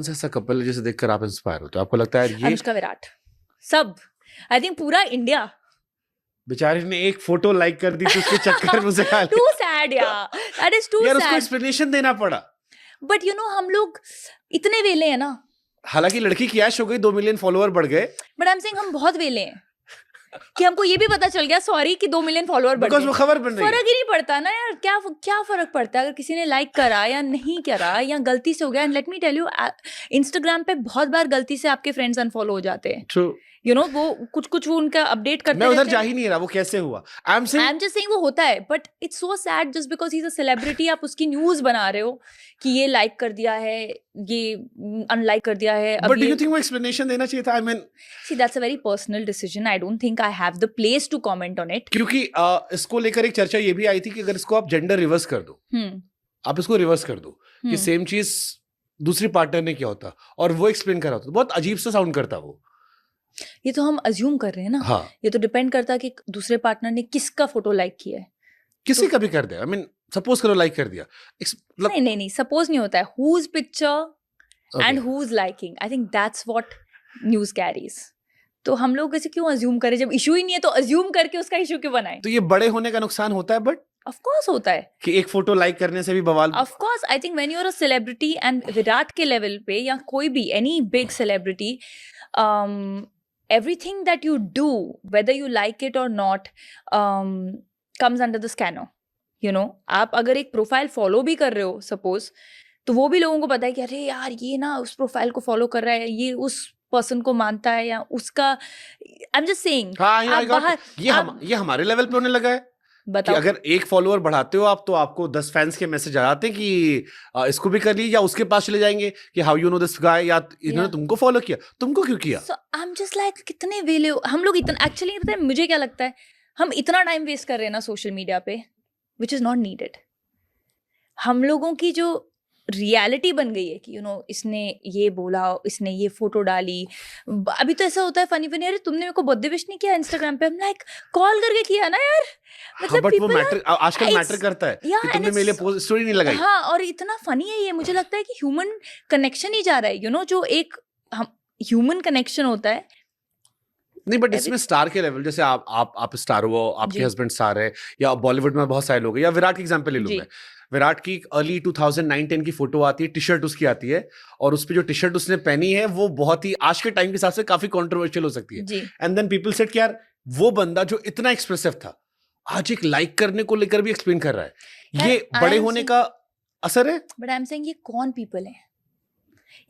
कौन सा ऐसा कपल है जिसे देखकर आप इंस्पायर होते हो? आपको लगता है ये अनुष्का विराट, सब, आई थिंक पूरा इंडिया। बेचारे ने एक फोटो लाइक कर दी तो उसके चक्कर में उसे खा लिया। टू सैड यार, दैट इज टू यार उसको सैड। एक्सप्लेनेशन देना पड़ा। बट यू नो हम लोग इतने वेले हैं ना। हालांकि लड़की की ऐश हो गई, 2 मिलियन फॉलोअर बढ़ गए, बट आई एम सेइंग हम बहुत वेले हैं कि हमको ये भी पता चल गया सॉरी कि 2 मिलियन फॉलोअर बढ़ बिकॉज गए। वो खबर बन रही है। फर्क ही नहीं पड़ता ना यार, क्या फर्क पड़ता है अगर किसी ने लाइक करा या नहीं करा या गलती से हो गया। And let me tell you, Instagram पे बहुत बार गलती से आपके फ्रेंड्स अनफॉलो हो जाते हैं। ट्रू। यू नो वो कुछ वो उनका अपडेट करते मैं उधर रहते जा हैं। ही नहीं रहा, वो कैसे हुआ। I am I am just saying वो होता है, but it's so sad just because he is a celebrity. आप उसकी न्यूज बना रहे हो कि ये लाइक कर दिया है, ये अनलाइक कर दिया है। बट डू यू थिंक वो एक्सप्लेनेशन देना चाहिए था? I mean see that's a very personal decision. I don't think I have the place to comment on it. क्योंकि इसको लेकर एक चर्चा ये भी आई थी कि अगर इसको आप जेंडर रिवर्स कर दो, आप इसको रिवर्स कर दो कि सेम चीज दूसरी पार्टनर ने किया होता और वो एक्सप्लेन कर रहा होता, बहुत अजीब सा साउंड करता वो। ये तो हम अज्यूम कर रहे हैं ना। हाँ, ये तो डिपेंड करता है कि दूसरे पार्टनर ने किसका फोटो लाइक किया है। किसी का भी कर दे। आई मीन सपोज करो लाइक कर दिया, नहीं सपोज नहीं होता है। Whose picture and whose liking, I think that's what news carries. तो हम लोग ऐसे क्यों अज्यूम करें जब इशू ही नहीं है, तो अज्यूम करके उसका इशू क्यों बनाए। तो ये बड़े होने का नुकसान होता है, बट ऑफ कोर्स होता है कि एक फोटो लाइक करने से भी बवाल। Of course I think when you are a celebrity and Virat के लेवल पे या कोई भी any big celebrity, everything that you do, whether you like it or not, comes under the scanner. You know, आप अगर एक प्रोफाइल फॉलो भी कर रहे हो सपोज, तो वो भी लोगों को पता है कि अरे यार ये ना उस प्रोफाइल को फॉलो कर रहा है, ये उस पर्सन को मानता है या उसका। आई एम जस्ट सेइंग ये हमारे लेवल पे होने लगा है कि बताओ। अगर एक फॉलोअर बढ़ाते हो आप, तो आपको 10 फैंस के मैसेज आ जाते हैं कि इसको भी कर ली, या उसके पास चले जाएंगे कि how you know this guy, या इन्होंने तुमको फॉलो किया, तुमको क्यों किया। सो आई एम जस्ट लाइक कितने वेले हो हम लोग। इतना एक्चुअली पता है मुझे क्या लगता है, हम इतना टाइम वेस्ट कर रहे हैं ना सोशल मीडिया पे, विच इज नॉट नीडेड। हम लोगों की जो रियलिटी बन गई है कि यू नो इसने ये बोला, इसने ये फोटो डाली। अभी तो ऐसा होता है फनी अरे तुमने मेरे को बर्थडे विश नहीं किया इंस्टाग्राम पे, हम लाइक कॉल करके किया ना यार। मतलब बट वो मैटर आजकल मैटर करता है कि तुमने मेरे लिए स्टोरी नहीं लगाई। हाँ, और इतना फनी है ये, मुझे लगता है कि ह्यूमन कनेक्शन ही जा रहा है। यू नो जो एक ह्यूमन कनेक्शन होता है। नहीं, बट इसमें स्टार के लेवल, जैसे आप स्टार हो, आपके हस्बैंड स्टार है, या बॉलीवुड में बहुत सारे लोग हैं, या विराट की एग्जांपल ले लूं मैं। विराट की अर्ली 2009-10 की फोटो आती है, टी शर्ट उसकी आती है, और उस पे जो टी शर्ट उसने पहनी है वो बहुत ही आज के टाइम के हिसाब से काफी कंट्रोवर्शियल हो सकती है। एंड देन पीपल सेड कि यार वो बंदा जो इतना एक्सप्रेसिव था, आज एक लाइक करने को लेकर भी एक्सप्लेन कर रहा है। ये बड़े होने का असर है। बट आई एम सेइंग ये कौन पीपल है,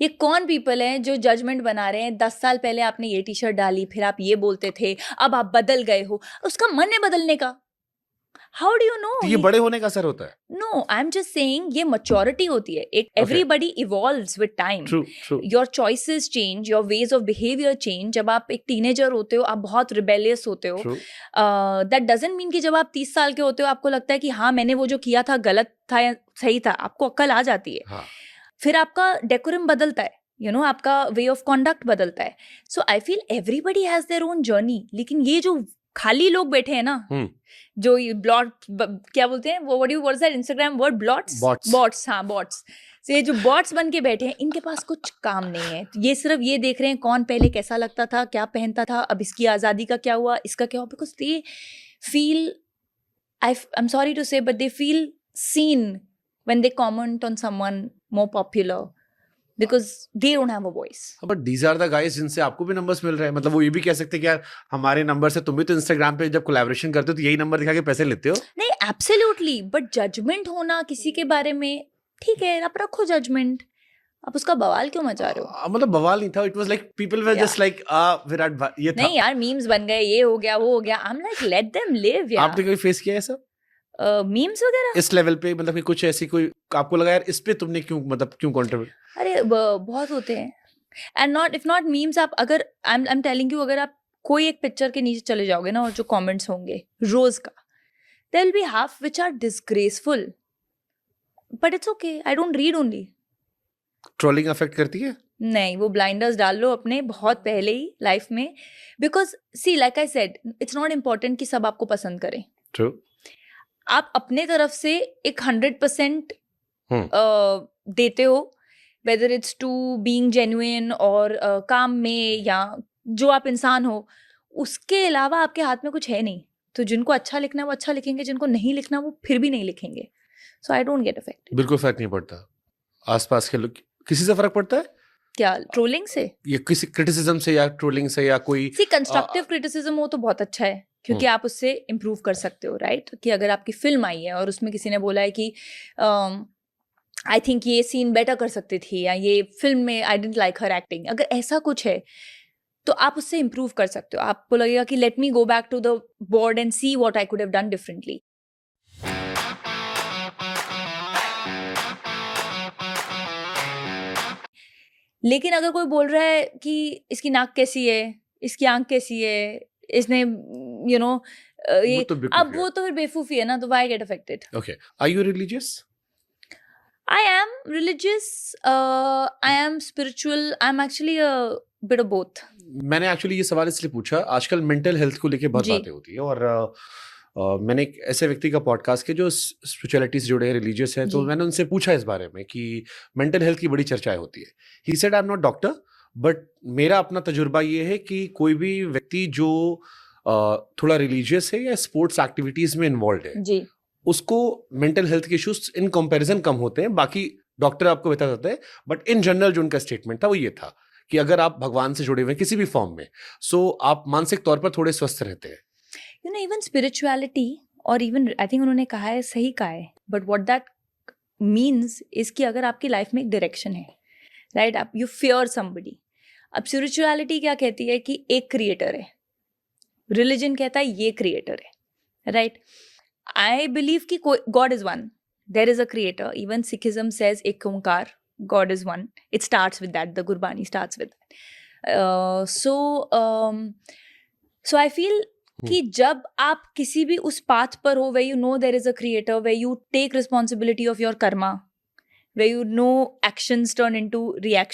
ये कौन पीपल हैं जो जजमेंट बना रहे हैं। 10 साल पहले आपने ये टी शर्ट डाली, फिर आप ये बोलते थे, अब आप बदल गए हो। उसका मन है बदलने का। How do you know? ये बड़े होने का असर होता है। No, I am just saying ये मैच्योरिटी होती है। एक everybody evolves with time. Your choices change, your ways of behaviour change. जब आप एक टीनेजर होते हो, आप बहुत रिबेलियस होते हो। दैट डजंट मीन कि जब आप 30 साल के होते हो आपको लगता है कि हाँ मैंने वो जो किया था गलत था या सही था। आपको अक्ल आ जाती है। हाँ. फिर आपका डेकोरम बदलता है, यू नो आपका वे ऑफ कॉन्डक्ट बदलता है। So I feel everybody has their own journey. लेकिन ये जो खाली लोग बैठे हैं ना, जो ब्लॉट क्या बोलते हैं वो, what you what's that Instagram word, bots. हाँ, बॉट्स। so ये जो बॉट्स बन के बैठे हैं, इनके पास कुछ काम नहीं है। ये सिर्फ ये देख रहे हैं कौन पहले कैसा लगता था, क्या पहनता था, अब इसकी आज़ादी का क्या हुआ, इसका क्या हुआ। Because they feel, I am sorry to say, but they feel seen when they comment on someone more popular because they don't have a voice. But these are the guys जिनसे आपको भी नंबर्स मिल रहे हैं। मतलब वो ये भी कह सकते हैं कि यार हमारे नंबर से, तुम भी तो इंस्टाग्राम पे जब कोलैबोरेशन करते हो तो यही नंबर दिखा के पैसे लेते हो। नहीं, एब्सोल्युटली। बट जजमेंट होना किसी के बारे में, ठीक है आप रखो जजमेंट, आप उसका बवाल क्यों मचा रहे हो? मतलब बवाल नहीं था, it was like people were just like Virat ये था। नहीं यार, मीम्स बन गए, ये हो गया वो हो गया। I am like let them live यार। आपने कभी फेस किया है सब मीम्स वगैरह इस लेवल पे? मतलब कि कुछ ऐसी कोई आपको लगा यार इस पे तुमने क्यों, मतलब क्यों कंट्रीब्यूट? अरे बहुत होते हैं। And not if not memes, आप अगर आई एम टेलिंग यू, अगर आप कोई एक पिक्चर के नीचे चले जाओगे ना, और जो कमेंट्स होंगे रोज का, there will be half which are disgraceful, but it's okay, I don't read only. Trolling affect करती है? नहीं, वो ब्लाइंडर्स डाल लो अपने बहुत पहले ही लाइफ में। Because see like I said, it's not important कि सब आपको पसंद करें। ट्रू। आप अपने तरफ से एक 100% देते हो whether it's to being genuine और काम में या जो आप इंसान हो, उसके अलावा आपके हाथ में कुछ है नहीं. तो जिनको अच्छा लिखना है वो अच्छा लिखेंगे, जिनको नहीं लिखना वो फिर भी नहीं लिखेंगे. सो आई डोंट गेट अफेक्टेड. बिल्कुल फर्क नहीं पड़ता. आसपास के लोग, किसी से फर्क पड़ता है क्या ट्रोलिंग से? ये, किसी क्रिटिसिज्म से या ट्रोलिंग से या कोई सी कंस्ट्रक्टिव क्रिटिसिज्म हो तो बहुत अच्छा है, क्योंकि आप उससे इम्प्रूव कर सकते हो, राइट? कि अगर आपकी फिल्म आई है और उसमें किसी ने बोला है कि आई थिंक ये सीन बेटर कर सकती थी, या ये फिल्म में I didn't like her acting, अगर ऐसा कुछ है तो आप उससे इम्प्रूव कर सकते हो. आपको लगेगा कि let me go back to the board and see what I could have done differently. लेकिन अगर कोई बोल रहा है कि इसकी नाक कैसी है, इसकी आंख कैसी है, इसने यू नो ये, वो तो बेवकूफी अब वो तो फिर बेवकूफी है ना, तो why get affected? Okay. Are you religious? I am religious, I am spiritual, I'm actually a bit of both. मैंने एक्चुअली ये सवाल इसलिए पूछा, आजकल मेंटल हेल्थ को लेके बहुत जी. बातें होती है, और मैंने एक ऐसे व्यक्ति का पॉडकास्ट किया जो स्पिरिचुअलिटी से जुड़े हैं, रिलीजियस है, तो जी. मैंने उनसे पूछा इस बारे में कि मेंटल हेल्थ की बड़ी चर्चाएं होती है. He said I am not doctor, but मेरा अपना तजुर्बा ये है कि कोई भी व्यक्ति जो थोड़ा रिलीजियस है या स्पोर्ट्स एक्टिविटीज में इन्वॉल्व है, जी. उसको मेंटल हेल्थ के इश्यूज इन कंपैरिजन कम होते हैं. बाकी डॉक्टर आपको बता देते हैं, बट इन जनरल जो उनका स्टेटमेंट था वो ये था कि अगर आप भगवान से जुड़े हुए हैं किसी भी फॉर्म में, सो आप मानसिक तौर पर थोड़े स्वस्थ रहते हैं. You know, even spirituality, और even I think उन्होंने कहा है, सही कहा है, but what that means is कि अगर आपकी लाइफ में एक डायरेक्शन है, राइट, आप यू फियर समबडी. अब स्पिरिचुअलिटी क्या कहती है कि एक क्रिएटर है, रिलीजन कहता है ये क्रिएटर है, राइट? आई बिलीव कि God is one, there is a creator. Even Sikhism says Ek Onkar, God is one. It starts with that, the Gurbani starts with that. So I feel कि जब आप किसी भी उस पाथ पर हो, where you know there is a creator, where you take responsibility of your karma, where you know actions turn into reactions,